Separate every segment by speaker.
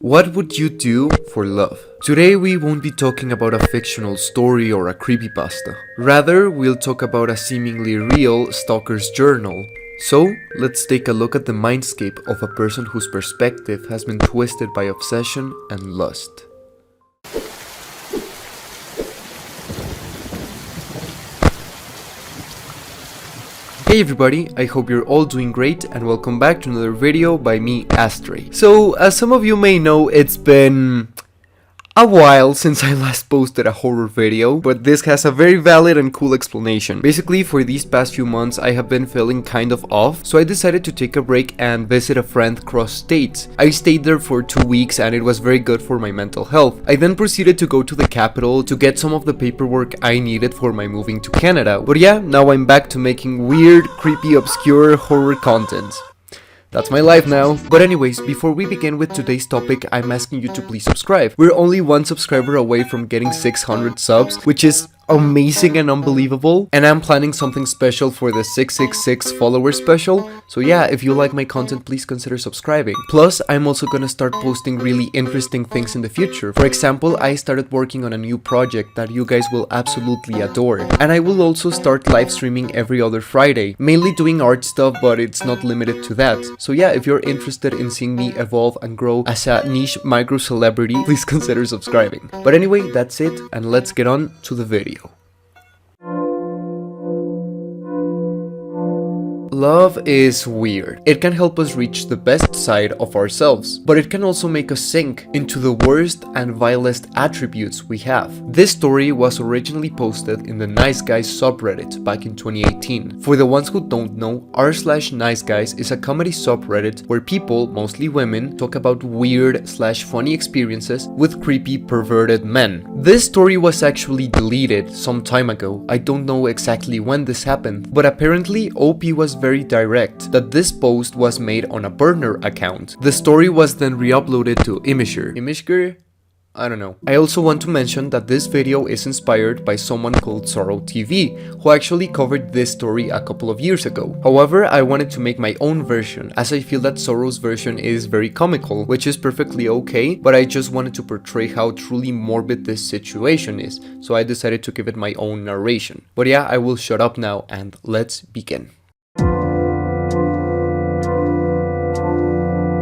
Speaker 1: What would you do for love? Today we won't be talking about a fictional story or a creepypasta. Rather, we'll talk about a seemingly real stalker's journal. So, let's take a look at the mindscape of a person whose perspective has been twisted by obsession and lust. Hey everybody, I hope you're all doing great and welcome back to another video by me, Astrei. So, as some of you may know, it's been a while since I last posted a horror video, but this has a very valid and cool explanation. Basically, for these past few months, I have been feeling kind of off, so I decided to take a break and visit a friend cross states. I stayed there for 2 weeks and it was very good for my mental health. I then proceeded to go to the capital to get some of the paperwork I needed for my moving to Canada. But yeah, now I'm back to making weird, creepy, obscure horror content. That's my life now. But anyways, before we begin with today's topic, I'm asking you to please subscribe. We're only one subscriber away from getting 600 subs, which is amazing and unbelievable, and I'm planning something special for the 666 follower special, so yeah, if you like my content, please consider subscribing. Plus, I'm also gonna start posting really interesting things in the future. For example, I started working on a new project that you guys will absolutely adore, and I will also start live streaming every other Friday, mainly doing art stuff, but it's not limited to that. So yeah, if you're interested in seeing me evolve and grow as a niche micro celebrity, please consider subscribing. But anyway, that's it, and let's get on to the video. Love is weird. It can help us reach the best side of ourselves, but it can also make us sink into the worst and vilest attributes we have. This story was originally posted in the niceguys subreddit back in 2018. For the ones who don't know, r/niceguys is a comedy subreddit where people, mostly women, talk about weird/funny experiences with creepy perverted men. This story was actually deleted some time ago. I don't know exactly when this happened, but apparently OP was very direct that this post was made on a burner account. The story was then re-uploaded to Imgur? I don't know. I also want to mention that this video is inspired by someone called Sorrow TV, who actually covered this story a couple of years ago. However, I wanted to make my own version, as I feel that Sorrow's version is very comical, which is perfectly okay, but I just wanted to portray how truly morbid this situation is, so I decided to give it my own narration. But yeah, I will shut up now and let's begin.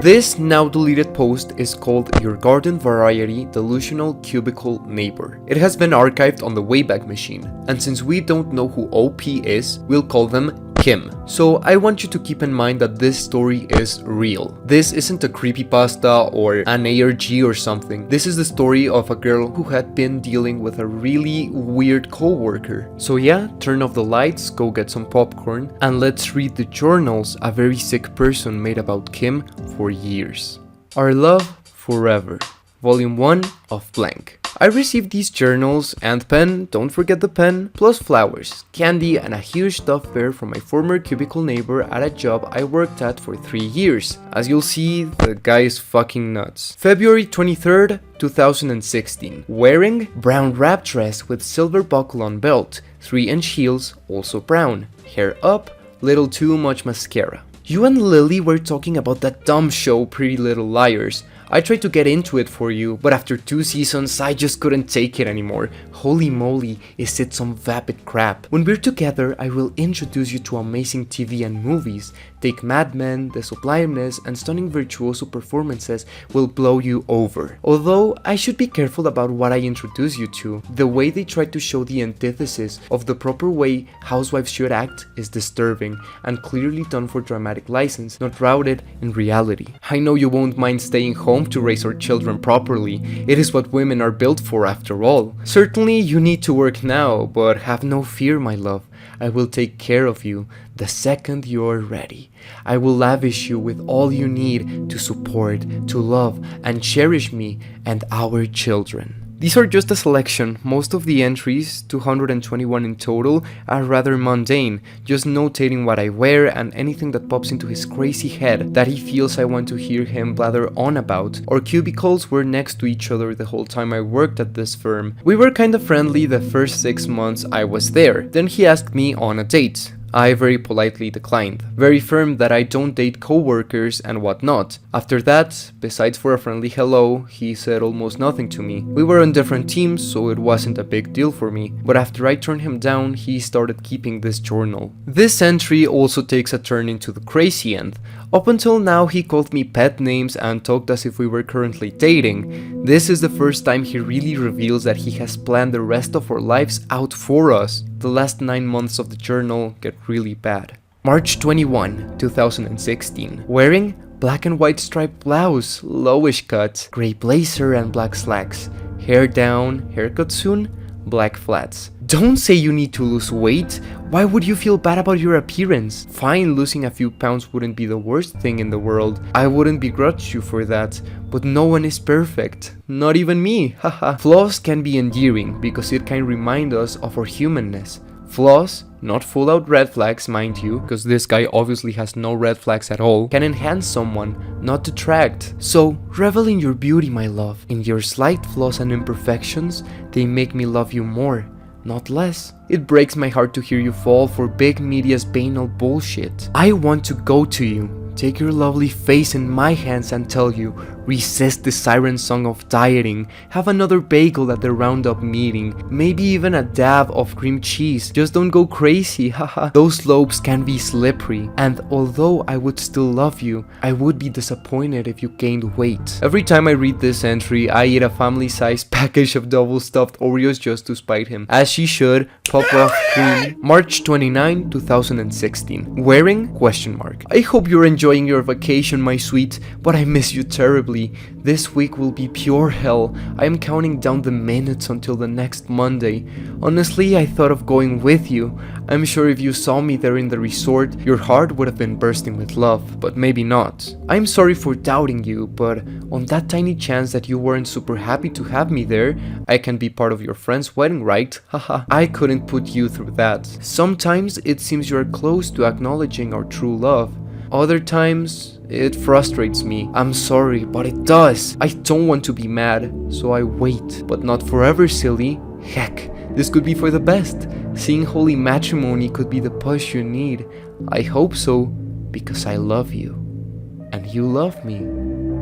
Speaker 1: This now deleted post is called Your Garden Variety Delusional Cubicle Neighbor. It has been archived on the Wayback Machine, and since we don't know who OP is, we'll call them Kim. So I want you to keep in mind that this story is real. This isn't a creepypasta or an ARG or something. This is the story of a girl who had been dealing with a really weird coworker. So yeah, turn off the lights, go get some popcorn, and let's read the journals a very sick person made about Kim for years. Our Love Forever, Volume 1 of blank. I received these journals and pen, don't forget the pen, plus flowers, candy, and a huge stuffed bear from my former cubicle neighbor at a job I worked at for 3 years. As you'll see, the guy is fucking nuts. February 23rd, 2016. Wearing brown wrap dress with silver buckle on belt, 3-inch heels, also brown. Hair up, little too much mascara. You and Lily were talking about that dumb show Pretty Little Liars. I tried to get into it for you, but after 2 seasons, I just couldn't take it anymore. Holy moly, is it some vapid crap. When we're together, I will introduce you to amazing TV and movies. Take Mad Men, The Sublimeness, and stunning virtuoso performances will blow you over. Although, I should be careful about what I introduce you to. The way they try to show the antithesis of the proper way housewives should act is disturbing, and clearly done for dramatic license, not rooted in reality. I know you won't mind staying home to raise our children properly. It is what women are built for after all. Certainly you need to work now, but have no fear, my love. I will take care of you the second you're ready. I will lavish you with all you need to support, to love, and cherish me and our children. These are just a selection. Most of the entries, 221 in total, are rather mundane, just notating what I wear and anything that pops into his crazy head that he feels I want to hear him blather on about. Our cubicles were next to each other the whole time I worked at this firm. We were kinda friendly the first 6 months I was there. Then he asked me on a date. I very politely declined, very firm that I don't date co-workers and whatnot. After that, besides for a friendly hello, he said almost nothing to me. We were on different teams, so it wasn't a big deal for me, but after I turned him down, he started keeping this journal. This entry also takes a turn into the crazy end. Up until now, he called me pet names and talked as if we were currently dating. This is the first time he really reveals that he has planned the rest of our lives out for us. The last 9 months of the journal get really bad. March 21, 2016. Wearing black and white striped blouse, lowish cut, grey blazer and black slacks. Hair down, haircut soon, black flats. Don't say you need to lose weight. Why would you feel bad about your appearance? Fine, losing a few pounds wouldn't be the worst thing in the world. I wouldn't begrudge you for that. But no one is perfect. Not even me, haha. Flaws can be endearing because it can remind us of our humanness. Flaws, not full out red flags mind you, because this guy obviously has no red flags at all, can enhance someone, not detract. So, revel in your beauty, my love. In your slight flaws and imperfections, they make me love you more, not less. It breaks my heart to hear you fall for big media's banal bullshit. I want to go to you, take your lovely face in my hands and tell you, resist the siren song of dieting, have another bagel at the roundup meeting, maybe even a dab of cream cheese, just don't go crazy, haha. Those slopes can be slippery, and although I would still love you, I would be disappointed if you gained weight. Every time I read this entry, I eat a family-sized package of double stuffed Oreos just to spite him, as she should. Pop off queen. March 29, 2016. Wearing? Question mark. I hope you're enjoying your vacation, my sweet, but I miss you terribly. This week will be pure hell. I am counting down the minutes until the next Monday. Honestly, I thought of going with you. I'm sure if you saw me there in the resort, your heart would have been bursting with love, but maybe not. I'm sorry for doubting you, but on that tiny chance that you weren't super happy to have me there, I can be part of your friend's wedding, right? Haha. I couldn't put you through that. Sometimes it seems you're close to acknowledging our true love. Other times, it frustrates me. I'm sorry, but it does. I don't want to be mad, so I wait. But not forever, silly. Heck, this could be for the best. Seeing holy matrimony could be the push you need. I hope so, because I love you. And you love me.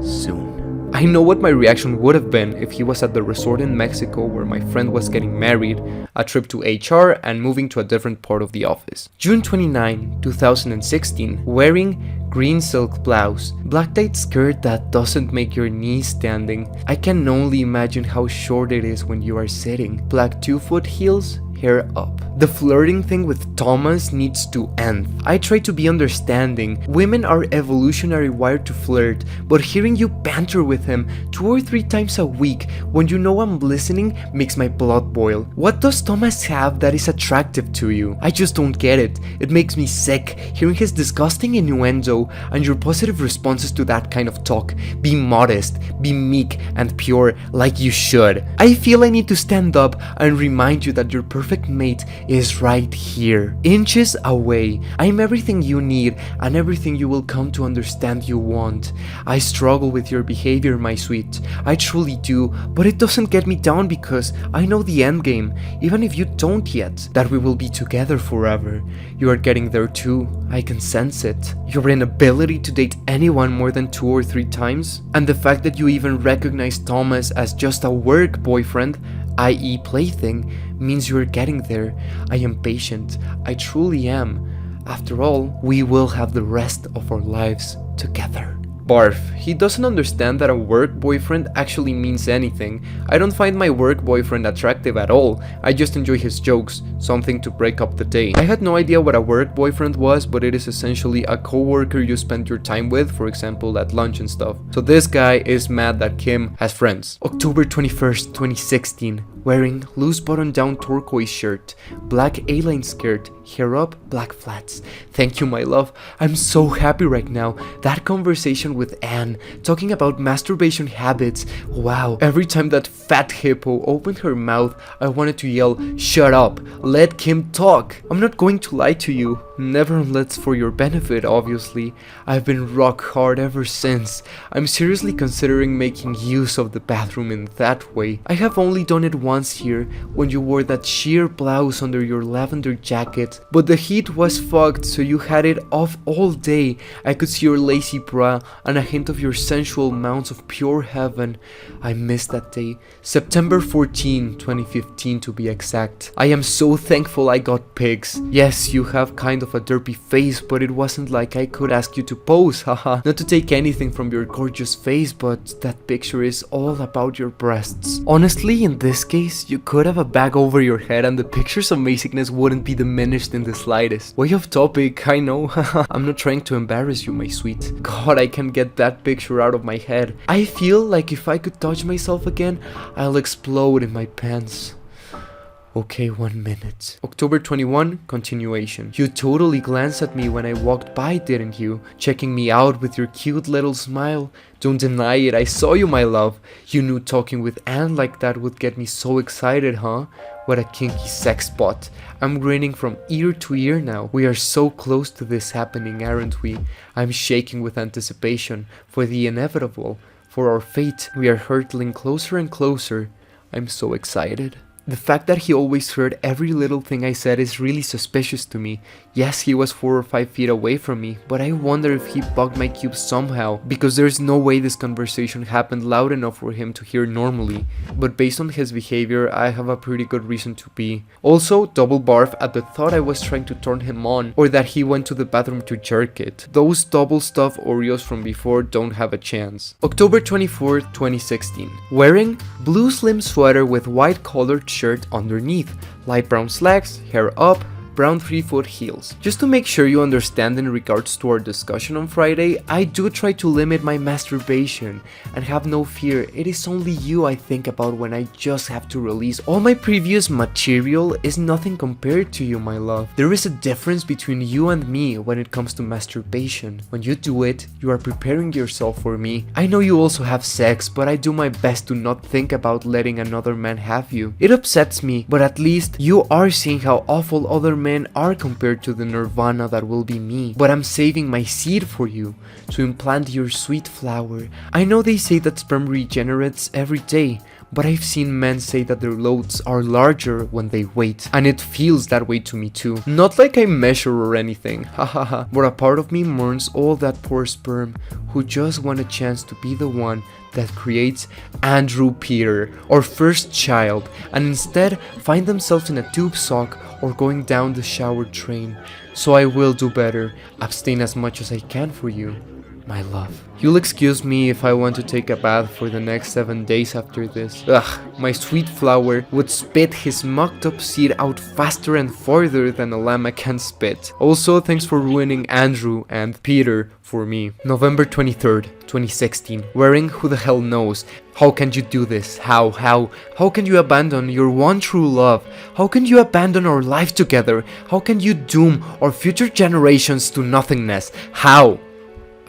Speaker 1: Soon. I know what my reaction would have been if he was at the resort in Mexico where my friend was getting married, a trip to HR, and moving to a different part of the office. June 29, 2016. Wearing green silk blouse, black tight skirt that doesn't make your knees standing. I can only imagine how short it is when you are sitting. Black 2-foot heels, hair up. The flirting thing with Thomas needs to end. I try to be understanding. Women are evolutionary wired to flirt, but hearing you banter with him 2 or 3 times a week when you know I'm listening makes my blood boil. What does Thomas have that is attractive to you? I just don't get it. It makes me sick hearing his disgusting innuendo and your positive responses to that kind of talk. Be modest, be meek and pure like you should. I feel I need to stand up and remind you that your perfect mate is right here, inches away. I'm everything you need and everything you will come to understand you want. I struggle with your behavior, my sweet. I truly do, but it doesn't get me down because I know the end game, even if you don't yet, that we will be together forever. You are getting there too. I can sense it. Your inability to date anyone more than 2 or 3 times, and the fact that you even recognize Thomas as just a work boyfriend, i.e. plaything, means you're getting there. I am patient. I truly am. After all, we will have the rest of our lives together. Barf. He doesn't understand that a work boyfriend actually means anything. I don't find my work boyfriend attractive at all. I just enjoy his jokes, something to break up the day. I had no idea what a work boyfriend was, but it is essentially a co-worker you spend your time with, for example at lunch and stuff. So this guy is mad that Kim has friends. October 21st, 2016. Wearing loose button-down turquoise shirt, black A-line skirt, hair up, black flats. Thank you, my love. I'm so happy right now. That conversation with Anne, talking about masturbation habits. Wow, every time that fat hippo opened her mouth, I wanted to yell, shut up, let Kim talk. I'm not going to lie to you. Never unless for your benefit, obviously. I've been rock hard ever since. I'm seriously considering making use of the bathroom in that way. I have only done it once here, when you wore that sheer blouse under your lavender jacket, but the heat was fucked, so you had it off all day. I could see your lacy bra and a hint of your sensual mounts of pure heaven. I missed that day. September 14, 2015 to be exact. I am so thankful I got pics. Yes, you have kind of a derpy face, but it wasn't like I could ask you to pose, haha. Not to take anything from your gorgeous face, but that picture is all about your breasts. Honestly, in this case, you could have a bag over your head and the picture's amazingness wouldn't be diminished in the slightest. Way off topic, I know, haha. I'm not trying to embarrass you, my sweet. God, I can't get that picture out of my head. I feel like if I could touch myself again, I'll explode in my pants. Okay, 1 minute. October 21, continuation. You totally glanced at me when I walked by, didn't you? Checking me out with your cute little smile. Don't deny it, I saw you, my love. You knew talking with Anne like that would get me so excited, huh? What a kinky sex spot. I'm grinning from ear to ear now. We are so close to this happening, aren't we? I'm shaking with anticipation for the inevitable, for our fate. We are hurtling closer and closer. I'm so excited. The fact that he always heard every little thing I said is really suspicious to me. Yes, he was 4 or 5 feet away from me, but I wonder if he bugged my cube somehow, because there's no way this conversation happened loud enough for him to hear normally. But based on his behavior, I have a pretty good reason to be. Also, double barf at the thought I was trying to turn him on, or that he went to the bathroom to jerk it. Those double stuffed Oreos from before don't have a chance. October 24th, 2016. Wearing blue slim sweater with white collared shirt underneath, light brown slacks, hair up, brown 3-foot heels. Just to make sure you understand in regards to our discussion on Friday, I do try to limit my masturbation, and have no fear, it is only you I think about when I just have to release. All my previous material is nothing compared to you, my love. There is a difference between you and me when it comes to masturbation. When you do it, you are preparing yourself for me. I know you also have sex, but I do my best to not think about letting another man have you. It upsets me, but at least you are seeing how awful other men are compared to the nirvana that will be me. But I'm saving my seed for you, to implant your sweet flower. I know they say that sperm regenerates every day, but I've seen men say that their loads are larger when they wait, and it feels that way to me too. Not like I measure or anything, hahaha, but a part of me mourns all that poor sperm who just want a chance to be the one that creates Andrew Peter, our first child, and instead find themselves in a tube sock or going down the shower train. So I will do better, abstain as much as I can for you, my love. You'll excuse me if I want to take a bath for the next 7 days after this. Ugh, my sweet flower would spit his mucked up seed out faster and farther than a llama can spit. Also, thanks for ruining Andrew and Peter for me. November 23rd, 2016. Wearing who the hell knows. How can you do this? How can you abandon your one true love? How can you abandon our life together? How can you doom our future generations to nothingness? How?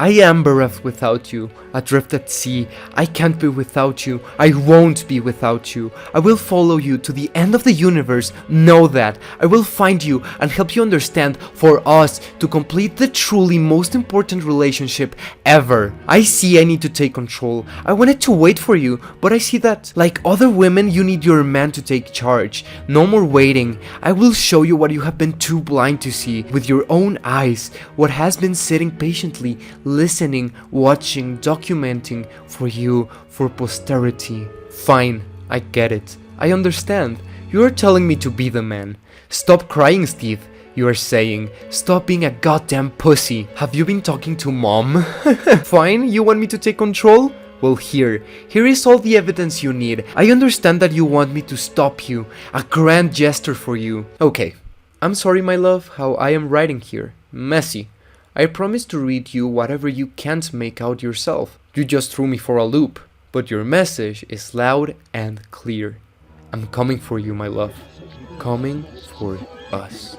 Speaker 1: I am bereft without you, adrift at sea. I can't be without you. I won't be without you. I will follow you to the end of the universe. Know that. I will find you and help you understand for us to complete the truly most important relationship ever. I see I need to take control. I wanted to wait for you, but I see that, like other women, you need your man to take charge. No more waiting. I will show you what you have been too blind to see with your own eyes. What has been sitting patiently, listening, watching, documenting for you, for posterity. Fine, I get it. I understand. You are telling me to be the man. Stop crying, Steve. You are saying, stop being a goddamn pussy. Have you been talking to mom? Fine, you want me to take control? Well, here is all the evidence you need. I understand that you want me to stop you. A grand gesture for you. Okay, I'm sorry, my love, how I am writing here. Messy. I promise to read you whatever you can't make out yourself. You just threw me for a loop, but your message is loud and clear. I'm coming for you, my love. Coming for us.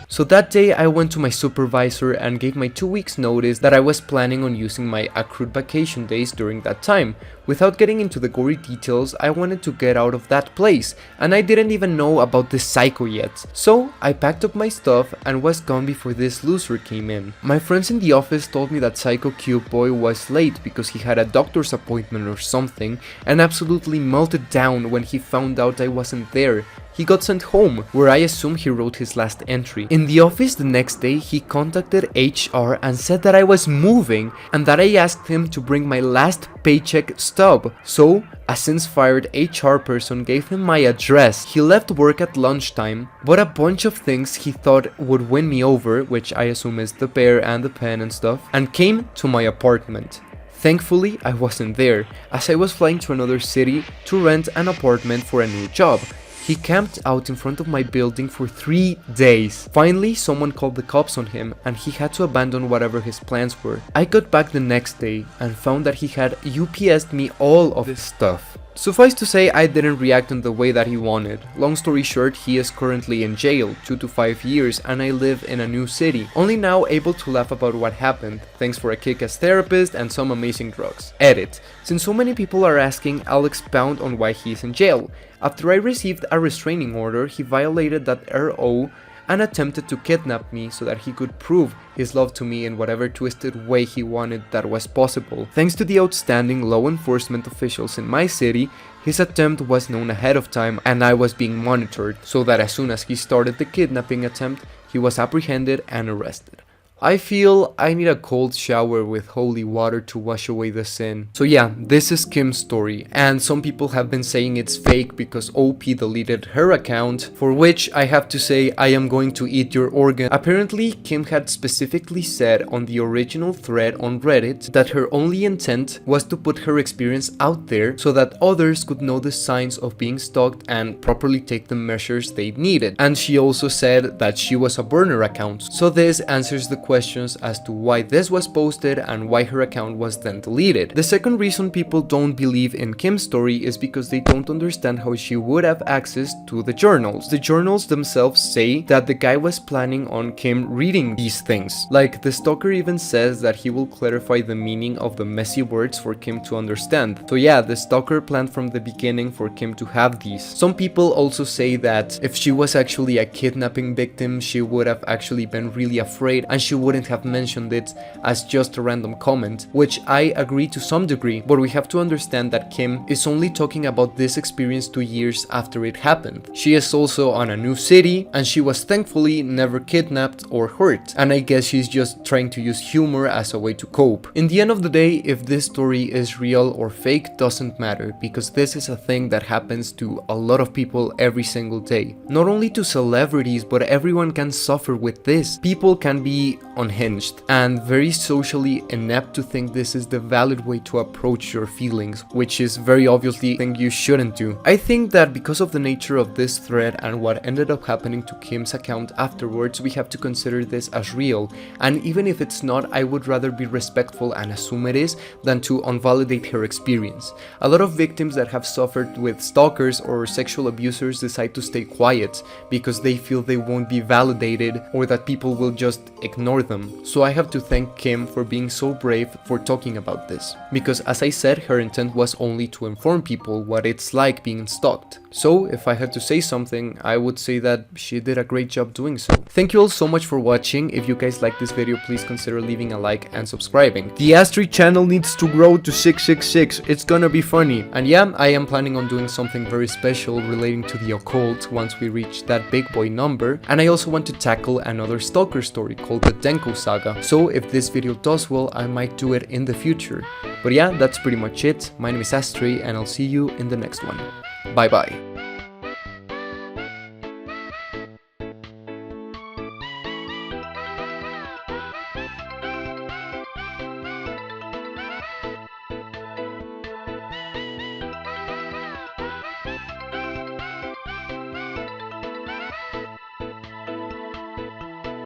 Speaker 1: So that day I went to my supervisor and gave my 2 weeks notice that I was planning on using my accrued vacation days during that time, Without getting into the gory details, I wanted to get out of that place, and I didn't even know about this psycho yet. So I packed up my stuff and was gone before this loser came in. My friends in the office told me that Psycho Cube Boy was late because he had a doctor's appointment or something, and absolutely melted down when he found out I wasn't there. He got sent home, where I assume he wrote his last entry. In the office the next day, he contacted HR and said that I was moving and that I asked him to bring my last paycheck stub. So, a since fired HR person gave him my address. He left work at lunchtime, bought a bunch of things he thought would win me over, which I assume is the bear and the pen and stuff, and came to my apartment. Thankfully, I wasn't there, as I was flying to another city to rent an apartment for a new job. He camped out in front of my building for 3 days. Finally, someone called the cops on him and he had to abandon whatever his plans were. I got back the next day and found that he had UPS'd me all of his stuff. Suffice to say, I didn't react in the way that he wanted. Long story short, he is currently in jail, 2 to 5 years, and I live in a new city. Only now able to laugh about what happened, thanks for a kick-ass therapist and some amazing drugs. Edit. Since so many people are asking, I'll expound on why he is in jail. After I received a restraining order, he violated that RO and attempted to kidnap me so that he could prove his love to me in whatever twisted way he wanted that was possible. Thanks to the outstanding law enforcement officials in my city, his attempt was known ahead of time and I was being monitored, so that as soon as he started the kidnapping attempt, he was apprehended and arrested. I feel I need a cold shower with holy water to wash away the sin. So yeah, this is Kim's story, and some people have been saying it's fake because OP deleted her account, for which I have to say I am going to eat your organ. Apparently, Kim had specifically said on the original thread on Reddit that her only intent was to put her experience out there so that others could know the signs of being stalked and properly take the measures they needed. And she also said that she was a burner account. So this answers the questions as to why this was posted and why her account was then deleted. The second reason people don't believe in Kim's story is because they don't understand how she would have access to the journals. The journals themselves say that the guy was planning on Kim reading these things. Like, the stalker even says that he will clarify the meaning of the messy words for Kim to understand. So yeah, the stalker planned from the beginning for Kim to have these. Some people also say that if she was actually a kidnapping victim, she would have actually been really afraid and she wouldn't have mentioned it as just a random comment, which I agree to some degree, but we have to understand that Kim is only talking about this experience 2 years after it happened. She is also on a new city and she was thankfully never kidnapped or hurt, and I guess she's just trying to use humor as a way to cope. In the end of the day, if this story is real or fake doesn't matter, because this is a thing that happens to a lot of people every single day. Not only to celebrities, but everyone can suffer with this. People can be unhinged and very socially inept to think this is the valid way to approach your feelings, which is very obviously a thing you shouldn't do. I think that because of the nature of this thread and what ended up happening to Kim's account afterwards, we have to consider this as real, and even if it's not, I would rather be respectful and assume it is than to invalidate her experience. A lot of victims that have suffered with stalkers or sexual abusers decide to stay quiet because they feel they won't be validated or that people will just ignore them. So I have to thank Kim for being so brave for talking about this, because as I said, her intent was only to inform people what it's like being stalked. So if I had to say something, I would say that she did a great job doing so. Thank you all so much for watching. If you guys like this video, please consider leaving a like and subscribing. The Astrei channel needs to grow to 666. It's gonna be funny. And yeah, I am planning on doing something very special relating to the occult once we reach that big boy number. And I also want to tackle another stalker story called the Denko saga. So if this video does well, I might do it in the future. But yeah, that's pretty much it. My name is Astrei and I'll see you in the next one. Bye bye.